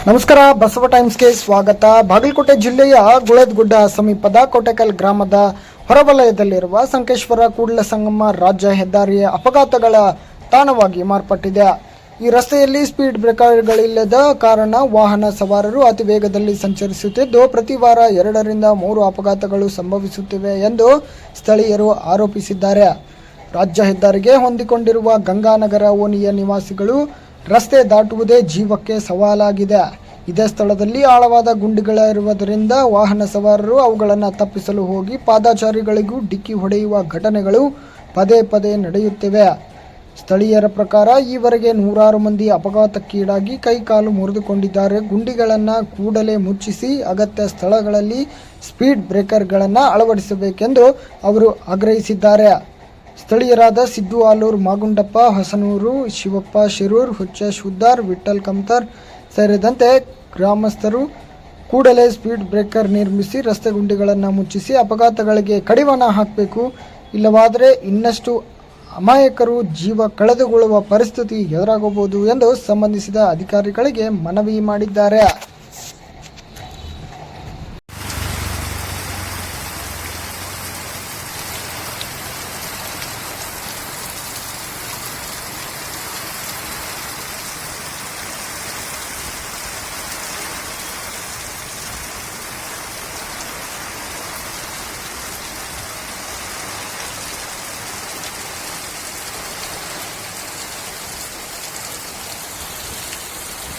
ನಮಸ್ಕಾರ, ಬಸವ ಟೈಮ್ಸ್ಗೆ ಸ್ವಾಗತ. ಬಾಗಲಕೋಟೆ ಜಿಲ್ಲೆಯ ಗುಳದಗುಡ್ಡ ಸಮೀಪದ ಕೋಟೆಕಲ್ ಗ್ರಾಮದ ಹೊರವಲಯದಲ್ಲಿರುವ ಸಂಕೇಶ್ವರ ಕೂಡಲ ಸಂಗಮ ರಾಜ್ಯ ಹೆದ್ದಾರಿಯ ಅಪಘಾತಗಳ ತಾಣವಾಗಿ ಮಾರ್ಪಟ್ಟಿದೆ. ಈ ರಸ್ತೆಯಲ್ಲಿ ಸ್ಪೀಡ್ ಬ್ರೇಕರ್ಗಳಿಲ್ಲದ ಕಾರಣ ವಾಹನ ಸವಾರರು ಅತಿ ವೇಗದಲ್ಲಿ ಸಂಚರಿಸುತ್ತಿದ್ದು, ಪ್ರತಿ ವಾರ 2 ರಿಂದ 3 ಅಪಘಾತಗಳು ಸಂಭವಿಸುತ್ತಿವೆ ಎಂದು ಸ್ಥಳೀಯರು ಆರೋಪಿಸಿದ್ದಾರೆ. ರಾಜ್ಯ ಹೆದ್ದಾರಿಗೆ ಹೊಂದಿಕೊಂಡಿರುವ ಗಂಗಾನಗರ ಓಣಿಯ ನಿವಾಸಿಗಳು ರಸ್ತೆ ದಾಟುವುದೇ ಜೀವಕ್ಕೆ ಸವಾಲಾಗಿದೆ. ಇದೇ ಸ್ಥಳದಲ್ಲಿ ಆಳವಾದ ಗುಂಡಿಗಳಿರುವುದರಿಂದ ವಾಹನ ಸವಾರರು ಅವುಗಳನ್ನು ತಪ್ಪಿಸಲು ಹೋಗಿ ಪಾದಚಾರಿಗಳಿಗೂ ಡಿಕ್ಕಿ ಹೊಡೆಯುವ ಘಟನೆಗಳು ಪದೇ ಪದೇ ನಡೆಯುತ್ತಿವೆ. ಸ್ಥಳೀಯರ ಪ್ರಕಾರ ಈವರೆಗೆ 100 ಮಂದಿ ಅಪಘಾತಕ್ಕೀಡಾಗಿ ಕೈಕಾಲು ಮುರಿದುಕೊಂಡಿದ್ದಾರೆ. ಗುಂಡಿಗಳನ್ನು ಕೂಡಲೇ ಮುಚ್ಚಿಸಿ ಅಗತ್ಯ ಸ್ಥಳಗಳಲ್ಲಿ ಸ್ಪೀಡ್ ಬ್ರೇಕರ್ಗಳನ್ನು ಅಳವಡಿಸಬೇಕೆಂದು ಅವರು ಆಗ್ರಹಿಸಿದ್ದಾರೆ. ಸ್ಥಳೀಯರಾದ ಸಿದ್ದು ಆಲೂರು, ಮಾಗುಂಡಪ್ಪ ಹೊಸನೂರು, ಶಿವಪ್ಪ ಶಿರೂರ್, ಹುಚ್ಚೇಶ್ ಹುದ್ದಾರ್, ವಿಠ್ಠಲ್ ಕಮ್ತಾರ್ ಸೇರಿದಂತೆ ಗ್ರಾಮಸ್ಥರು ಕೂಡಲೇ ಸ್ಪೀಡ್ ಬ್ರೇಕರ್ ನಿರ್ಮಿಸಿ ರಸ್ತೆ ಗುಂಡಿಗಳನ್ನು ಮುಚ್ಚಿಸಿ ಅಪಘಾತಗಳಿಗೆ ಕಡಿವಾಣ ಹಾಕಬೇಕು. ಇಲ್ಲವಾದರೆ ಇನ್ನಷ್ಟು ಅಮಾಯಕರು ಜೀವ ಕಳೆದುಕೊಳ್ಳುವ ಪರಿಸ್ಥಿತಿ ಎದುರಾಗಬಹುದು ಎಂದು ಸಂಬಂಧಿಸಿದ ಅಧಿಕಾರಿಗಳಿಗೆ ಮನವಿ ಮಾಡಿದ್ದಾರೆ.